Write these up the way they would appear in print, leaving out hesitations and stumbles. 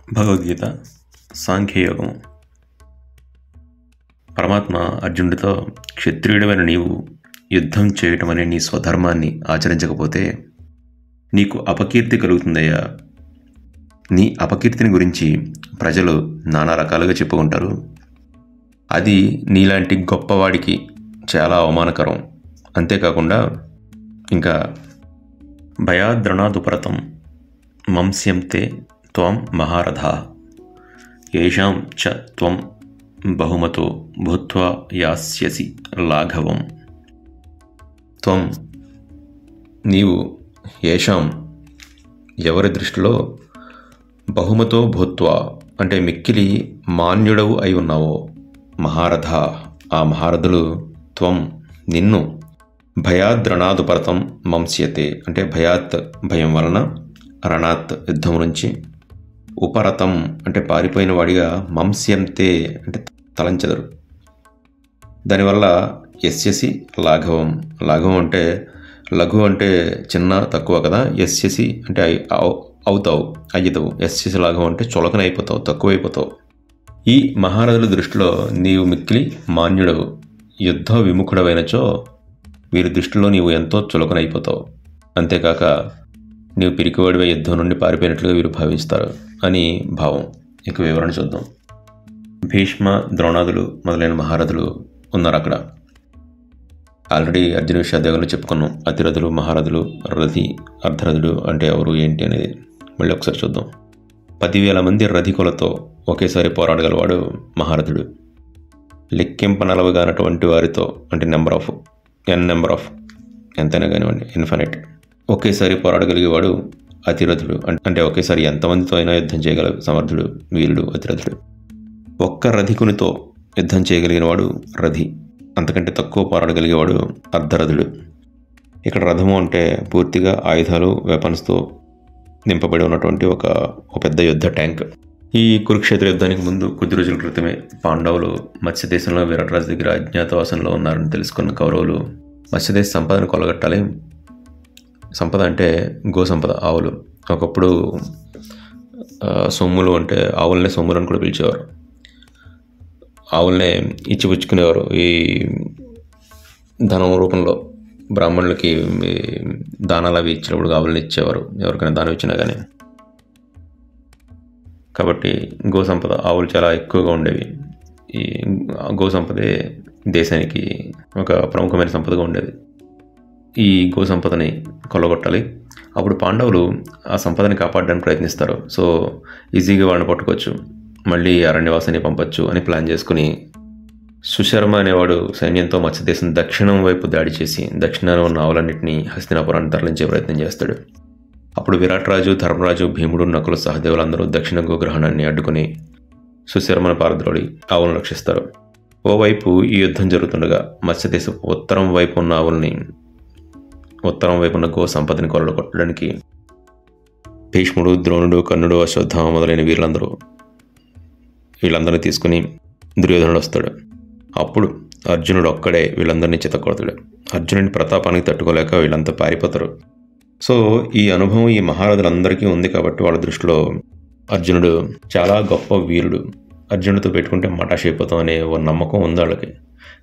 భగవద్గీత సాంఖ్యయోగం. పరమాత్మ అర్జునుడితో, క్షత్రియుడమైన నీవు యుద్ధం చేయటం అనే నీ స్వధర్మాన్ని ఆచరించకపోతే నీకు అపకీర్తి కలుగుతుందయ్యా. నీ అపకీర్తిని గురించి ప్రజలు నానా రకాలుగా చెప్పుకుంటారు. అది నీలాంటి గొప్పవాడికి చాలా అవమానకరం. అంతేకాకుండా ఇంకా భయాద్రణాదుపరతం మంస్యంతే త్వం మహారథా ఏషాం చ త్వం బహుమతో భూత్వా యాస్యసి లాఘవం. త్వం నీవు ఏషాం ఎవరి దృష్టిలో బహుమతో భూత్వా అంటే మిక్కిలి మాన్యుడవు అయి ఉన్నావో, మహారథ ఆ మహారథులు త్వం నిన్ను భయాద్రణాదుపరతం మంస్యతే అంటే భయాత్ భయం వలన, రణాత్ యుద్ధం నుంచి, ఉపరతం అంటే పారిపోయిన వాడిగా, మంస్యంతే అంటే తలంచెదరు. దానివల్ల యస్యసి లాఘవం. లాఘవం అంటే లఘు అంటే చిన్న తక్కువ కదా. యస్యసి అంటే అవుతావు, అయ్యతావు. యస్యసి లాఘవం అంటే చులకన అయిపోతావు, తక్కువైపోతావు. ఈ మహారథుల దృష్టిలో నీవు మిక్కిలి మాన్యుడవు, యుద్ధ విముఖుడవైనచో వీరి దృష్టిలో నీవు ఎంతో చులకనైపోతావు. అంతేకాక నీవు పిరికివాడివై యుద్ధం నుండి పారిపోయినట్లుగా వీరు భావిస్తారు అని భావం. ఇక వివరణ చూద్దాం. భీష్మ, ద్రోణాదులు మొదలైన మహారథులు ఉన్నారు అక్కడ. ఆల్రెడీ అర్జున విషయాదేవంలో చెప్పుకున్నాం. అతిరథులు, మహారథులు, రథి, అర్ధరథుడు అంటే ఎవరు ఏంటి అనేది మళ్ళీ ఒకసారి చూద్దాం. 10,000 మంది రథికులతో ఒకేసారి పోరాడగలవాడు మహారథుడు. లెక్కింపనలవగానటువంటి వారితో అంటే నెంబర్ ఆఫ్ ఎంతైనా కానివ్వండి, ఇన్ఫినిట్, ఒకేసారి పోరాడగలిగేవాడు అతిరథుడు. అంటే ఒకేసారి ఎంతమందితో అయినా యుద్ధం చేయగల సమర్థుడు, వీరుడు అతిరథుడు. ఒక్క రథికునితో యుద్ధం చేయగలిగిన వాడు రథి. అంతకంటే తక్కువ పోరాడగలిగేవాడు అర్ధరథుడు. ఇక్కడ రథము అంటే పూర్తిగా ఆయుధాలు, వెపన్స్తో నింపబడి ఉన్నటువంటి ఒక పెద్ద యుద్ధ ట్యాంక్. ఈ కురుక్షేత్ర యుద్ధానికి ముందు కొద్ది రోజుల క్రితమే పాండవులు మత్స్యదేశంలో విరాటరాజు దగ్గర అజ్ఞాతవాసంలో ఉన్నారని తెలుసుకున్న కౌరవులు మత్స్యదేశ సంపదను కొలగట్టాలి. సంపద అంటే గో సంపద, ఆవులు. ఒకప్పుడు సొమ్ములు అంటే ఆవులనే సొమ్ములు అని కూడా పిలిచేవారు. ఆవులనే ఇచ్చిపుచ్చుకునేవారు ఈ ధనం రూపంలో. బ్రాహ్మణులకి దానాలు అవి ఇచ్చినప్పుడు ఆవులను ఇచ్చేవారు, ఎవరికైనా దానం ఇచ్చినా కానీ. కాబట్టి గో సంపద, ఆవులు చాలా ఎక్కువగా ఉండేవి. ఈ గో సంపదే దేశానికి ఒక ప్రముఖమైన సంపదగా ఉండేది. ఈ గో సంపదని కొల్లగొట్టాలి. అప్పుడు పాండవులు ఆ సంపదని కాపాడడానికి ప్రయత్నిస్తారు. సో ఈజీగా వాళ్ళని పట్టుకోవచ్చు, మళ్ళీ అరణ్యవాసాన్ని పంపొచ్చు అని ప్లాన్ చేసుకుని సుశర్మ అనేవాడు సైన్యంతో మత్స్యదేశం దక్షిణం వైపు దాడి చేసి దక్షిణాన ఉన్న ఆవులన్నింటినీ హస్తినాపురాన్ని తరలించే ప్రయత్నం చేస్తాడు. అప్పుడు విరాటరాజు, ధర్మరాజు, భీముడు, నకులు, సహదేవులందరూ దక్షిణ గోగ్రహణాన్ని అడ్డుకుని సుశర్మను పారద్రోడి ఆవులను రక్షిస్తారు. ఓవైపు ఈ యుద్ధం జరుగుతుండగా మత్స్యదేశం ఉత్తరం వైపు ఉన్న ఆవుల్ని, ఉత్తరం వైపు ఉన్న గో సంపదని కొట్టడానికి భీష్ముడు, ద్రోణుడు, కర్ణుడు, అశ్వత్థామ మొదలైన వీళ్ళందరినీ తీసుకుని దుర్యోధనుడు వస్తాడు. అప్పుడు అర్జునుడు ఒక్కడే వీళ్ళందరినీ చితకొడతాడు. అర్జునుడి ప్రతాపానికి తట్టుకోలేక వీళ్ళంతా పారిపోతారు. సో ఈ అనుభవం ఈ మహారథులందరికీ ఉంది కాబట్టి వాళ్ళ దృష్టిలో అర్జునుడు చాలా గొప్ప వీరుడు. అర్జునుడితో పెట్టుకుంటే మటాష్ అయిపోతాం అనే ఓ నమ్మకం ఉంది వాళ్ళకి.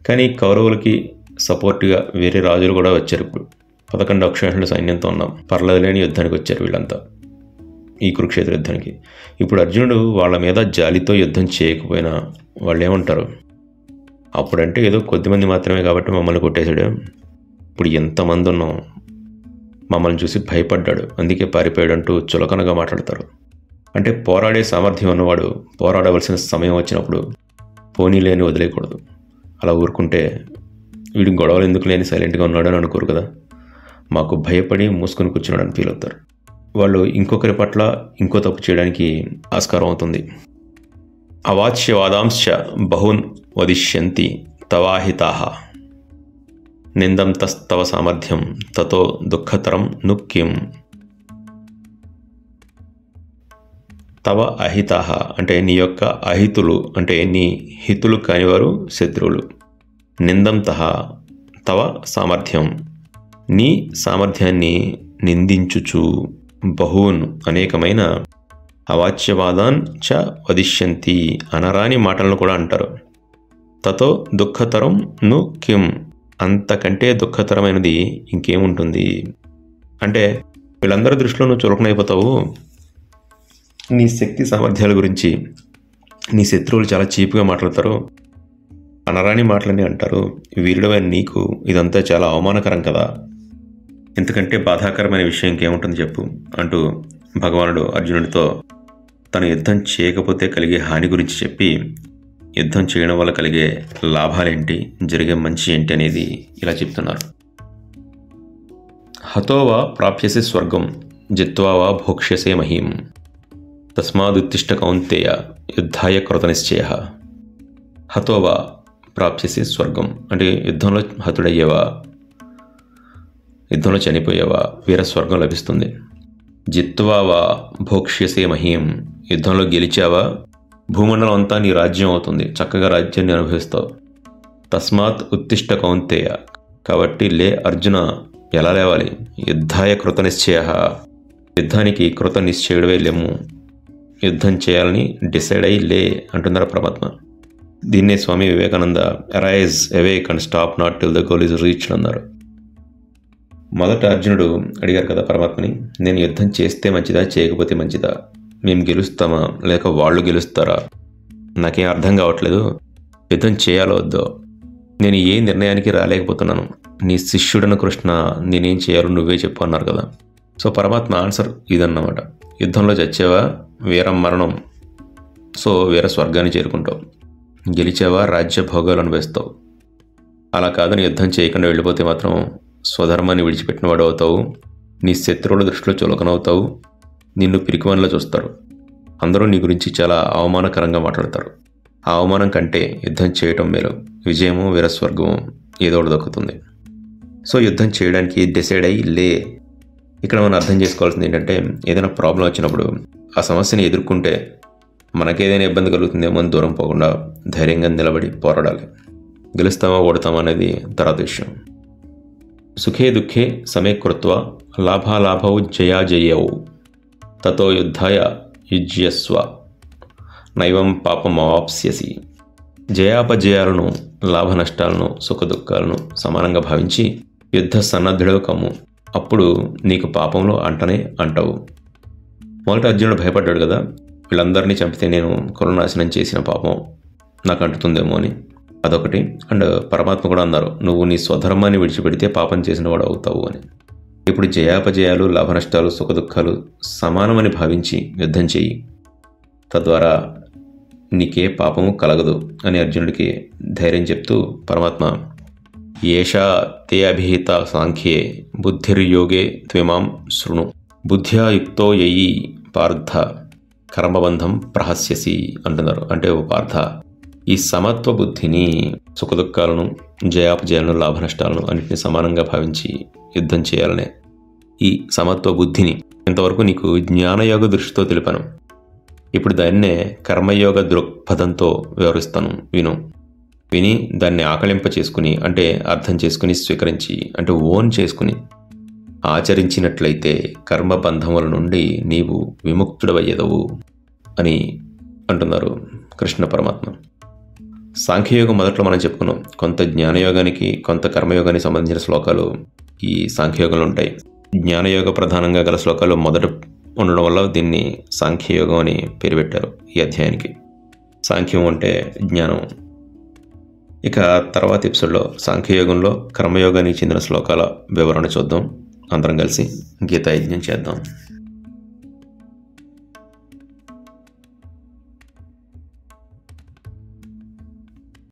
కానీ కౌరవులకి సపోర్ట్గా వేరే రాజులు కూడా వచ్చారు. ఇప్పుడు 11 అక్షౌహిణుల సైన్యంతో ఉన్నాం, పర్లేదులేని యుద్ధానికి వచ్చారు వీళ్ళంతా, ఈ కురుక్షేత్ర యుద్ధానికి. ఇప్పుడు అర్జునుడు వాళ్ళ మీద జాలితో యుద్ధం చేయకపోయినా వాళ్ళు ఏమంటారు, అప్పుడంటే ఏదో కొద్దిమంది మాత్రమే కాబట్టి మమ్మల్ని కొట్టేశాడు, ఇప్పుడు ఎంతమంది ఉన్నాం, మమ్మల్ని చూసి భయపడ్డాడు అందుకే పారిపోయాడు అంటూ చులకనగా మాట్లాడతారు. అంటే పోరాడే సామర్థ్యం ఉన్నవాడు పోరాడవలసిన సమయం వచ్చినప్పుడు పోనీలేని వదిలేయకూడదు. అలా ఊరుకుంటే వీడికి గొడవలు ఎందుకు లేని సైలెంట్గా ఉన్నాడు అని అనుకోరు కదా. మాకు భయపడి మూసుకొని కూర్చున్నాడు అని ఫీల్ అవుతారు. వాళ్ళు ఇంకొకరి పట్ల ఇంకో తప్పు చేయడానికి ఆస్కారం అవుతుంది. అవాచ్యవాదాంశ్చ బహూన్ వదిష్యంతి తవాహితాః నిందం తస్తవ సామర్థ్యం తతో దుఃఖతరం నుక్కిం. తవ అహితాః అంటే నీ యొక్క అహితులు అంటే నీ హితులు కానివారు శత్రువులు. నిందంతః తవ సామర్థ్యం నీ సామర్థ్యాన్ని నిందించుచు, బహూన్ అనేకమైన అవాచ్యవాదాన్ చ వదిష్యంతి, అనరాని మాటలను కూడా అంటారు. తతో దుఃఖతరం ను కిం, అంతకంటే దుఃఖతరమైనది ఇంకేముంటుంది. అంటే వీళ్ళందరి దృష్టిలో నువ్వు చులకనైపోతావు. నీ శక్తి సామర్థ్యాల గురించి నీ శత్రువులు చాలా చీప్గా మాట్లాడతారు, అనరాని మాటలని అంటారు. వీరుడమైన నీకు ఇదంతా చాలా అవమానకరం కదా, ఎందుకంటే బాధాకరమైన విషయం ఇంకేముంటుంది చెప్పు అంటూ భగవానుడు అర్జునుడితో తను యుద్ధం చేయకపోతే కలిగే హాని గురించి చెప్పి, యుద్ధం చేయడం వల్ల కలిగే లాభాలేంటి, జరిగే మంచి ఏంటి అనేది ఇలా చెప్తున్నారు. హతోవా ప్రాప్యసే స్వర్గం జిత్వా వా భోక్ష్యసే మహీం తస్మాదుత్తిష్ట కౌంతేయ యుద్ధాయ కృతనిశ్చయ. హతోవా ప్రాప్యసే స్వర్గం అంటే యుద్ధంలో హతుడయ్యేవా, యుద్ధంలో చనిపోయేవా, వీర స్వర్గం లభిస్తుంది. జిత్వా వా భోక్ష్యసే మహీం, యుద్ధంలో గెలిచావా భూమండలం అంతా నీ రాజ్యం అవుతుంది, చక్కగా రాజ్యాన్ని అనుభవిస్తావు. తస్మాత్ ఉత్తిష్ట కౌంతేయ, కాబట్టి లే అర్జున, ఎలా లేవాలి? యుద్ధాయ కృత నిశ్చయ, యుద్ధానికి కృత నిశ్చయుడివై లేము, యుద్ధం చేయాలని డిసైడ్ అయ్యి లే అంటున్నారు పరమాత్మ. దీన్నే Swami Vivekananda arise awake and stop not till the goal is reached అన్నారు. మొదట అర్జునుడు అడిగారు కదా పరమాత్మని, నేను యుద్ధం చేస్తే మంచిదా చేయకపోతే మంచిదా, మేము గెలుస్తామా లేక వాళ్ళు గెలుస్తారా, నాకేం అర్థం కావట్లేదు, యుద్ధం చేయాలో వద్దో, నేను ఏ నిర్ణయానికి రాలేకపోతున్నాను, నీ శిష్యుడను కృష్ణ, నేనేం చేయాలో నువ్వే చెప్పు అన్నారు కదా. సో పరమాత్మ ఆన్సర్ ఇదన్నమాట. యుద్ధంలో చచ్చేవా వీర మరణం, సో వీర స్వర్గాన్ని చేరుకుంటావు. గెలిచావా రాజ్య భోగాలు అనుభవిస్తావు. అలా కాదని యుద్ధం చేయకుండా వెళ్ళిపోతే మాత్రం స్వధర్మాన్ని విడిచిపెట్టిన వాడు అవుతావు, నీ శత్రువుల దృష్టిలో చులకనవుతావు, నిన్ను పిరికివానిలా చూస్తారు, అందరూ నీ గురించి చాలా అవమానకరంగా మాట్లాడతారు. ఆ అవమానం కంటే యుద్ధం చేయటం మేలు, విజయము వీరస్వర్గము ఏదో ఒకటి దక్కుతుంది. సో యుద్ధం చేయడానికి డిసైడ్ అయ్యి లే. ఇక్కడ మనం అర్థం చేసుకోవాల్సింది ఏంటంటే, ఏదైనా ప్రాబ్లం వచ్చినప్పుడు ఆ సమస్యని ఎదుర్కొంటే మనకేదైనా ఇబ్బంది కలుగుతుందేమో అని దూరం పోకుండా ధైర్యంగా నిలబడి పోరాడాలి. గెలుస్తామా ఓడతామా అనేది తర్వాత విషయం. సుఖే దుఃఖే సమే కృత్వా లాభాలాభౌ జయాజయౌ తతో యుద్ధాయ యుజ్యస్వ నైవం పాపమవాప్స్యసి. జయాపజయాలను, లాభ నష్టాలను, సుఖదుఖాలను సమానంగా భావించి యుద్ధ సన్నద్ధుడవు కమ్ము, అప్పుడు నీకు పాపంలో అంటనే అంటావు. మొదట అర్జునుడు భయపడ్డాడు కదా, వీళ్ళందరినీ చంపితే నేను కులనాశనం చేసిన పాపం నాకు అంటుతుందేమో అని, అదొకటి. అండ్ పరమాత్మ కూడా అన్నారు, నువ్వు నీ స్వధర్మాన్ని విడిచిపెడితే పాపం చేసిన వాడు అవుతావు అని. ఇప్పుడు జయాపజయాలు, లాభ నష్టాలు, సుఖదుఖాలు సమానమని భావించి యుద్ధం చెయ్యి, తద్వారా నీకే పాపము కలగదు అని అర్జునుడికి ధైర్యం చెప్తూ పరమాత్మ, ఏషా తే అభిహిత సాంఖ్యే బుద్ధిర్యోగే త్విమాం శృణు బుద్ధ్యా యుక్తో యయి పార్థ కర్మబంధం ప్రహస్యసి అంటున్నారు. అంటే ఓ పార్థ, ఈ సమత్వ బుద్ధిని, సుఖదుఖాలను, జయాపజయాలను, లాభ నష్టాలను అన్నింటినీ సమానంగా భావించి యుద్ధం చేయాలనే ఈ సమత్వ బుద్ధిని ఇంతవరకు నీకు జ్ఞానయోగ దృష్టితో తెలిపాను. ఇప్పుడు దాన్నే కర్మయోగ దృక్పథంతో వివరిస్తాను, విని దాన్ని ఆకళింప చేసుకుని, అంటే అర్థం చేసుకుని, స్వీకరించి, అంటే ఓన్ చేసుకుని ఆచరించినట్లయితే కర్మబంధముల నుండి నీవు విముక్తుడవయ్యేదవు అని అంటున్నారు కృష్ణ పరమాత్మ. సాంఖ్యయోగం మొదట్లో మనం చెప్పుకున్నాం, కొంత జ్ఞానయోగానికి కొంత కర్మయోగానికి సంబంధించిన శ్లోకాలు ఈ సాంఖ్యయోగంలో ఉంటాయి. జ్ఞానయోగ ప్రధానంగా గల శ్లోకాలు మొదట ఉండడం వల్ల దీన్ని సాంఖ్యయోగం అని పేరు పెట్టారు ఈ అధ్యాయానికి. సాంఖ్యం అంటే జ్ఞానం. ఇక తర్వాత ఎపిసోడ్లో సాంఖ్యయోగంలో కర్మయోగానికి చెందిన శ్లోకాల వివరణ చూద్దాం. అందరం కలిసి గీతాయజ్ఞం చేద్దాం.